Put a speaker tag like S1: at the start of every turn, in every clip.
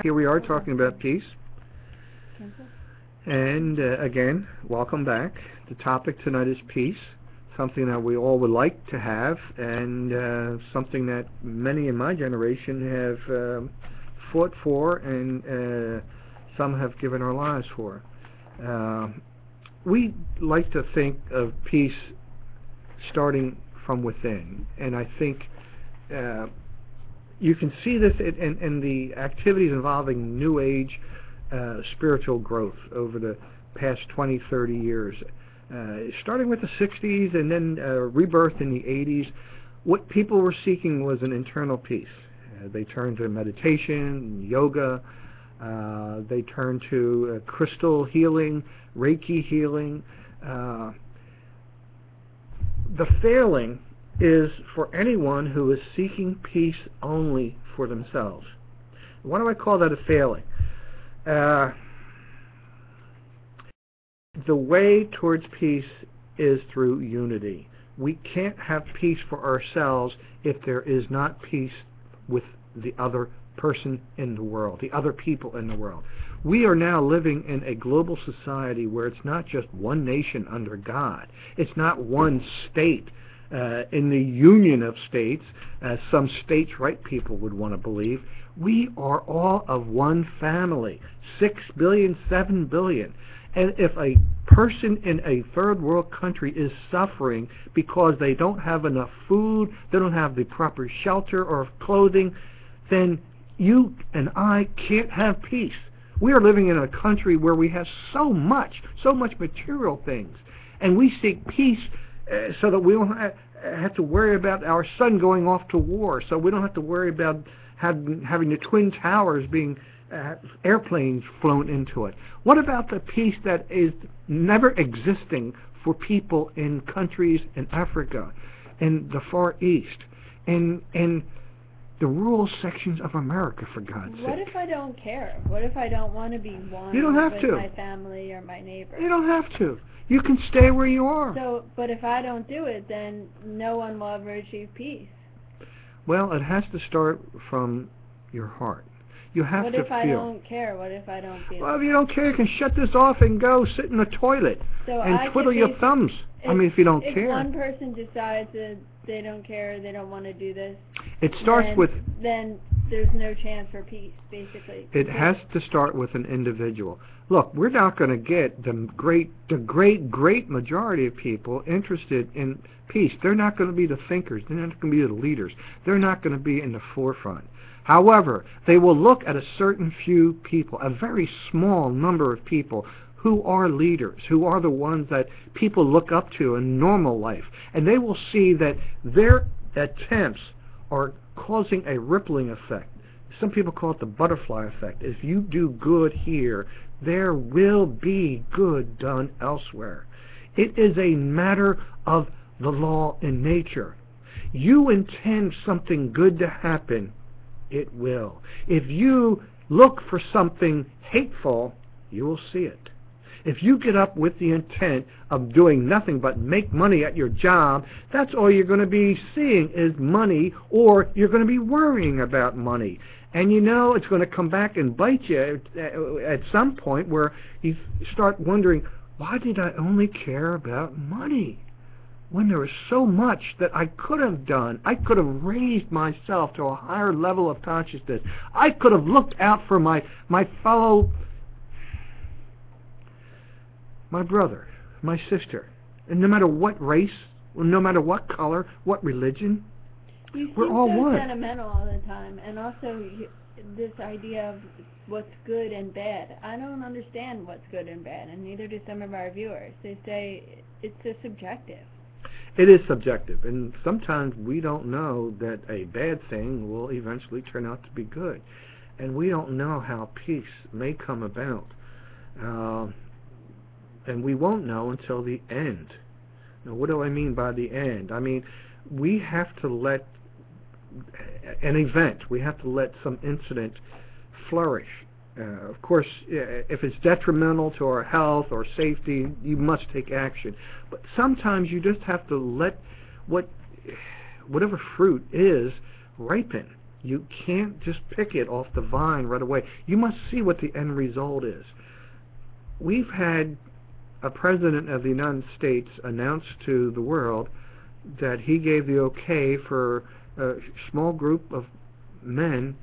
S1: Here we are talking about peace. And again, welcome back. The topic tonight is peace, something that we all would like to have, and something that many in my generation have fought for, and some have given our lives for. We like to think of peace starting from within, and I think you can see this in the activities involving New Age spiritual growth over the past 20, 30 years. Starting with the 60s and then rebirth in the 80s, what people were seeking was an internal peace. They turned to meditation, yoga, they turned to crystal healing, Reiki healing. The failing is for anyone who is seeking peace only for themselves. Why do I call that a failing? The way towards peace is through unity. We can't have peace for ourselves if there is not peace with the other person in the world, the other people in the world. We are now living in a global society where it's not just one nation under God. It's not one state in the union of states, as some states' right people would want to believe. We are all of one family, 6 billion, 7 billion. And if a person in a third world country is suffering because they don't have enough food, they don't have the proper shelter or clothing, then you and I can't have peace. We are living in a country where we have so much material things, and we seek peace so that we don't have to worry about our son going off to war, so we don't have to worry about having the Twin Towers being airplanes flown into it. What about the peace that is never existing for people in countries in Africa, in the Far East, in the rural sections of America, for God's sake?
S2: What if I don't care? What if I don't want to be one
S1: You don't have
S2: with
S1: to.
S2: my family or my neighbor?
S1: You don't have to. You can stay where you are.
S2: So, but if I don't do it, then no one will ever achieve peace.
S1: Well, it has to start from your heart. You have
S2: What
S1: to
S2: if I
S1: feel.
S2: don't care? What if I don't feel?
S1: Well, if you don't care, you can shut this off and go sit in the toilet
S2: So
S1: and
S2: I
S1: twiddle
S2: could
S1: your
S2: be-
S1: thumbs. I mean, if you don't
S2: if
S1: care.
S2: one person decides that they don't care, they don't want to do this,
S1: It starts
S2: then,
S1: with,
S2: then there's no chance for peace, basically.
S1: it has to start with an individual. Look, we're not going to get the great majority of people interested in peace. They're not going to be the thinkers. They're not going to be the leaders. They're not going to be in the forefront. However, they will look at a certain few people, a very small number of people who are leaders, who are the ones that people look up to in normal life, and they will see that their attempts are causing a rippling effect. Some people call it the butterfly effect. If you do good here, there will be good done elsewhere. It is a matter of the law in nature. You intend something good to happen, it will. If you look for something hateful, you will see it. If you get up with the intent of doing nothing but make money at your job, that's all you're going to be seeing is money, or you're going to be worrying about money. And you know it's going to come back and bite you at some point where you start wondering, why did I only care about money? When there was so much that I could have done. I could have raised myself to a higher level of consciousness. I could have looked out for my fellow, my brother, my sister, and no matter what race, no matter what color, what religion,
S2: You
S1: we're
S2: seem
S1: all
S2: so
S1: one.
S2: sentimental all the time, and also this idea of what's good and bad. I don't understand what's good and bad, and neither do some of our viewers. They say it's so subjective.
S1: It is subjective, and sometimes we don't know that a bad thing will eventually turn out to be good, and we don't know how peace may come about, and we won't know until the end. Now, what do I mean by the end? I mean, we have to let an event, we have to let some incident flourish. Of course, if it's detrimental to our health or safety, you must take action. But sometimes you just have to let whatever fruit is ripen. You can't just pick it off the vine right away. You must see what the end result is. We've had a president of the United States announce to the world that he gave the okay for a small group of men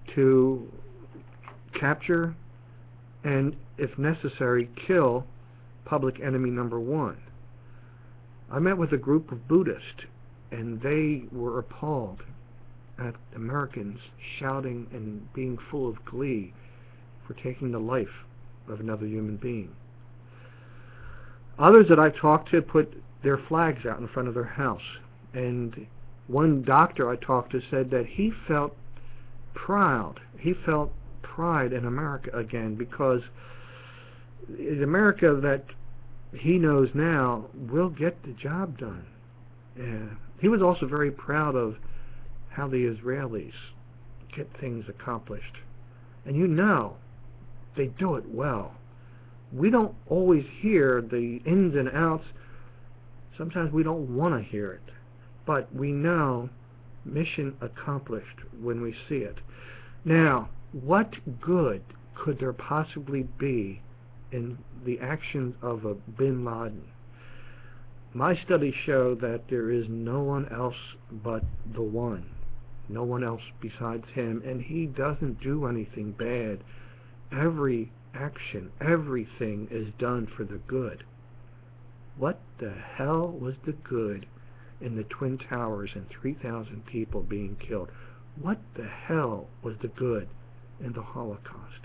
S1: to capture and, if necessary, kill public enemy number one. I met with a group of Buddhists, and they were appalled at Americans shouting and being full of glee for taking the life of another human being. Others that I've talked to put their flags out in front of their house, and one doctor I talked to said that he felt proud. He felt pride in America again, because the America that he knows now will get the job done. He was also very proud of how the Israelis get things accomplished. And you know, they do it well. We don't always hear the ins and outs. Sometimes we don't want to hear it. But we know mission accomplished when we see it. Now, what good could there possibly be in the actions of a bin Laden? My studies show that there is no one else but the one. No one else besides him, and he doesn't do anything bad. Every action, everything is done for the good. What the hell was the good in the Twin Towers and 3,000 people being killed? What the hell was the good in the Holocaust?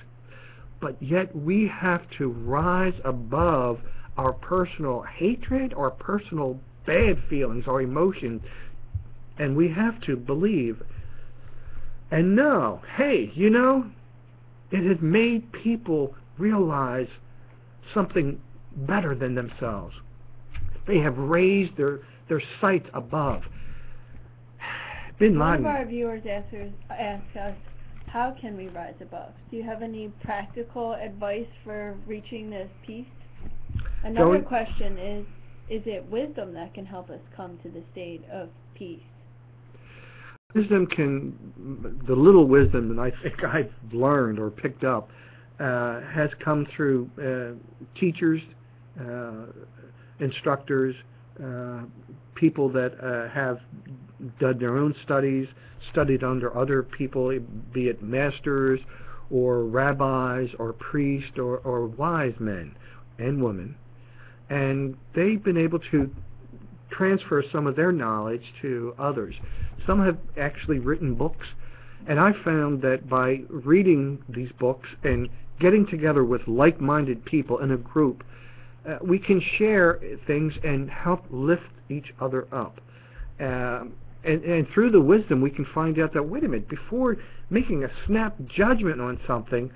S1: But yet we have to rise above our personal hatred, our personal bad feelings, our emotions, and we have to believe and know, hey, you know, it has made people realize something better than themselves. They have raised their sights above. Bin Laden.
S2: One of our viewers asked us, how can we rise above? Do you have any practical advice for reaching this peace? Another question is it wisdom that can help us come to the state of peace?
S1: Wisdom can, the little wisdom that I think I've learned or picked up has come through teachers, instructors, people that have done their own studies, studied under other people, be it masters or rabbis or priests or wise men and women. And they've been able to transfer some of their knowledge to others. Some have actually written books, and I found that by reading these books and getting together with like-minded people in a group, we can share things and help lift each other up. And through the wisdom, we can find out that, wait a minute, before making a snap judgment on something,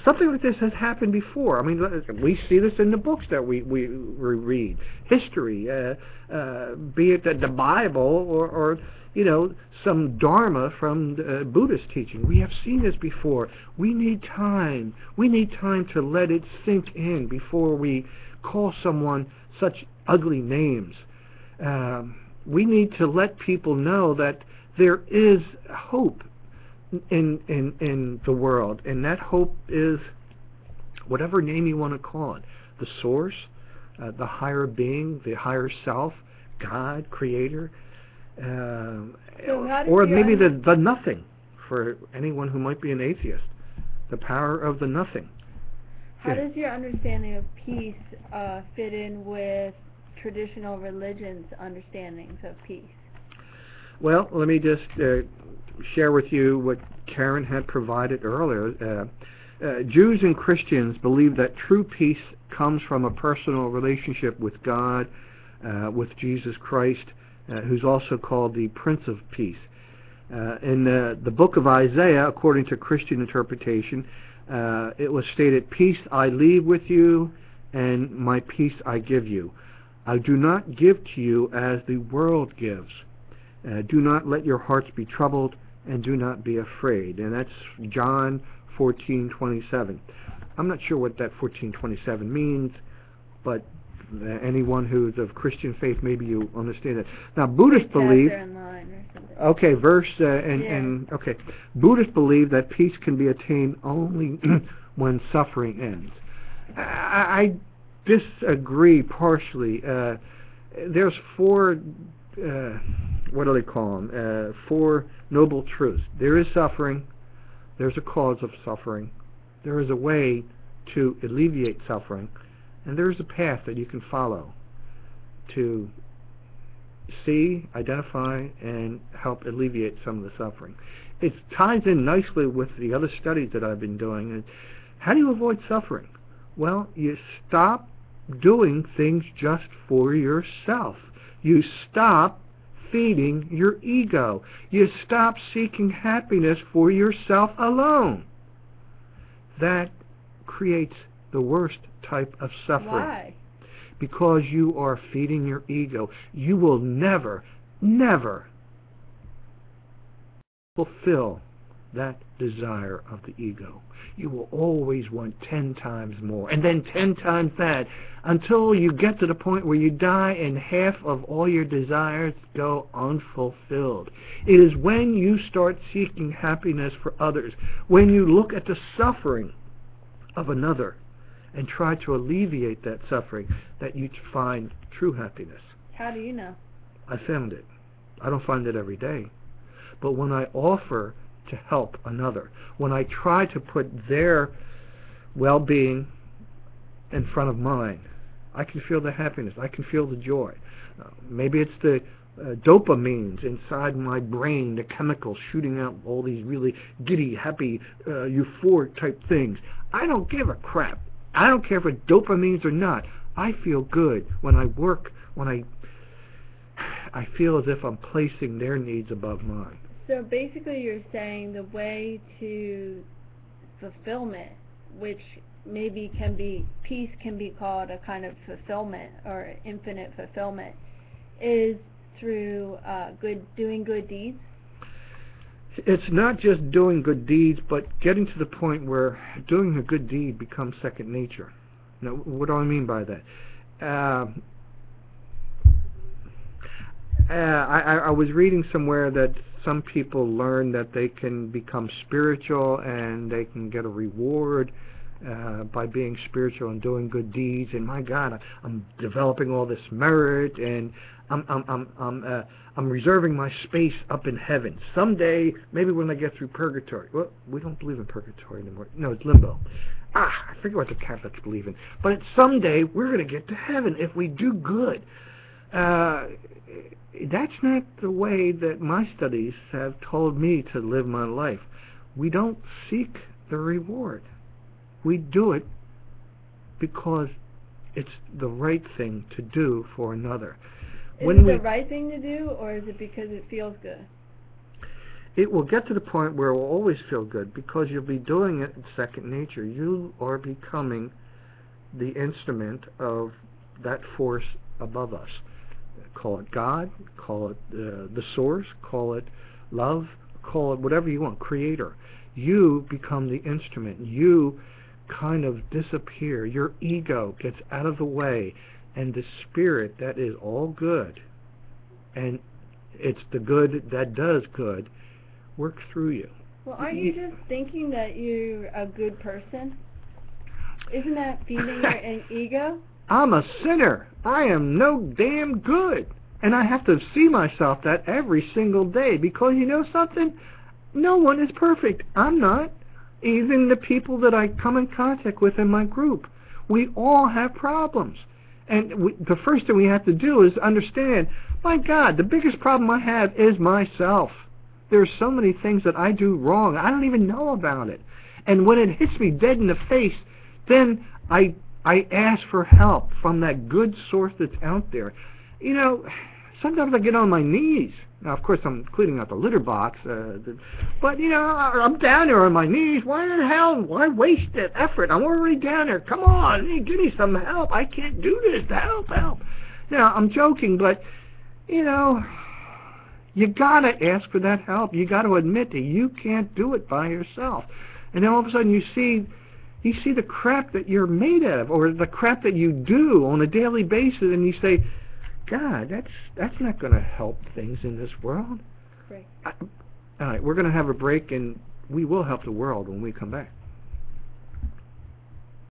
S1: something like this has happened before. I mean, we see this in the books that we read. History, be it the Bible or you know, some Dharma from Buddhist teaching. We have seen this before. We need time. We need time to let it sink in before we call someone such ugly names. We need to let people know that there is hope in the world, and that hope is whatever name you want to call it: the source, the higher being, the higher self, God, creator, or maybe the nothing for anyone who might be an atheist, the power of the nothing.
S2: How does your understanding of peace fit in with traditional religions' understandings of peace?
S1: Well, let me just share with you what Karen had provided earlier. Jews and Christians believe that true peace comes from a personal relationship with God, with Jesus Christ, who's also called the Prince of Peace. In the book of Isaiah, according to Christian interpretation, it was stated, "Peace I leave with you, and my peace I give you. I do not give to you as the world gives. Do not let your hearts be troubled, and do not be afraid." And that's John 14:27. I'm not sure what that 14:27 means, but anyone who's of Christian faith, maybe you understand that. Now, Buddhists believe. Okay, verse okay. Buddhists believe that peace can be attained only when suffering ends. I disagree partially. There's four. What do they call them? Four noble truths. There is suffering. There's a cause of suffering. There is a way to alleviate suffering, and there's a path that you can follow to see, identify, and help alleviate some of the suffering. It ties in nicely with the other studies that I've been doing. And how do you avoid suffering? Well, you stop doing things just for yourself. You stop feeding your ego. You stop seeking happiness for yourself alone. That creates the worst type of suffering.
S2: Why?
S1: Because you are feeding your ego. You will never, never fulfill that desire of the ego. You will always want 10 times more, and then 10 times that, until you get to the point where you die and half of all your desires go unfulfilled. It is when you start seeking happiness for others, when you look at the suffering of another and try to alleviate that suffering, that you find true happiness.
S2: How do you know?
S1: I found it. I don't find it every day. But when I offer to help another, when I try to put their well-being in front of mine, I can feel the happiness. I can feel the joy. Maybe it's the dopamines inside my brain, the chemicals shooting out all these really giddy, happy, euphoric type things. I don't give a crap. I don't care if it's dopamines or not. I feel good when I work, when I feel as if I'm placing their needs above mine.
S2: So basically you're saying the way to fulfillment, which maybe can be, peace can be called a kind of fulfillment or infinite fulfillment, is through doing good deeds?
S1: It's not just doing good deeds, but getting to the point where doing a good deed becomes second nature. Now, what do I mean by that? I was reading somewhere that some people learn that they can become spiritual and they can get a reward by being spiritual and doing good deeds. And my God, I'm developing all this merit, and I'm reserving my space up in heaven. Someday, maybe when I get through purgatory. Well, we don't believe in purgatory anymore. No, it's limbo. I forget what the Catholics believe in. But someday we're going to get to heaven if we do good. That's not the way that my studies have told me to live my life. We don't seek the reward. We do it because it's the right thing to do for another.
S2: Is it the right thing to do, or is it because it feels good?
S1: It will get to the point where it will always feel good because you'll be doing it in second nature. You are becoming the instrument of that force above us. Call it God, call it the source, call it love, call it whatever you want, creator. You become the instrument. You kind of disappear. Your ego gets out of the way, and the spirit that is all good, and it's the good that does good, works through you.
S2: Well, aren't you just thinking that you're a good person? Isn't that feeding your ego?
S1: I'm a sinner. I am no damn good. And I have to see myself that every single day, because you know something? No one is perfect. I'm not. Even the people that I come in contact with in my group. We all have problems. And the first thing we have to do is understand, my God, the biggest problem I have is myself. There's so many things that I do wrong. I don't even know about it. And when it hits me dead in the face, then I ask for help from that good source that's out there. You know, sometimes I get on my knees. Now, of course, I'm cleaning out the litter box. But, you know, I'm down there on my knees. Why the hell? Why waste that effort? I'm already down there. Come on, give me some help. I can't do this. Help. Now, I'm joking, but, you know, you got to ask for that help. You got to admit that you can't do it by yourself. And then all of a sudden you see You see the crap that you're made out of, or the crap that you do on a daily basis, and you say, God, that's not going to help things in this world.
S2: Right.
S1: All right, we're going to have a break, and we will help the world when we come back.